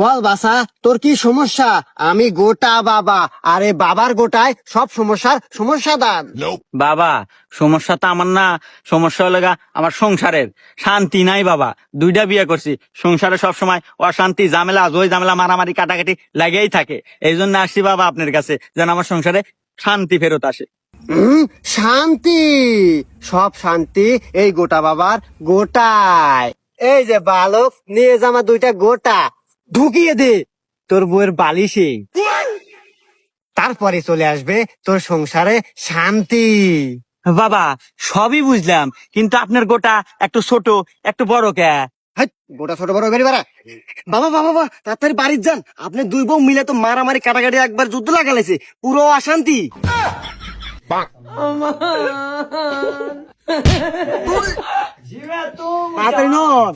বল বাসা, তোর কি সমস্যা? আমি গোটা বাবা, আরে বাবার গোটায় সব সমস্যার সমাধান। বাবা, সমস্যা তো আমার না, সমস্যা হলো গা আমার সংসারের। শান্তি নাই বাবা, 2টা বিয়ে করছি, সংসারে সব সময় অশান্তি, ঝামেলা, জয় ঝামেলা, মারামারি, কাটাকাটি লাগেই থাকে। এই জন্য আসছি বাবা আপনার কাছে, যেন আমার সংসারে শান্তি ফেরত আসে। শান্তি, সব শান্তি এই গোটা বাবার গোটায়। এই যে বালক, নিয়ে যা আমার 2টা গোটা, ঢুকিয়ে দে তোর বউয়ের বালিশে, তারপরে চলে আসবে তোর সংসারে শান্তি। বাবা, সবই বুঝলাম, কিন্তু আপনার গোটা একটু ছোট একটু বড় কে? হাট, গোটা ছোট বড় বেরি বাড়া। বাবা বাবা বাবা, তাড়াতাড়ি বাড়ি যান, আপনি 2 বউ মিলে তো মারামারি কাটাকাটি একবার যুদ্ধ লাগালেছে, পুরো অশান্তি। তাড়াতাড়ি নড়।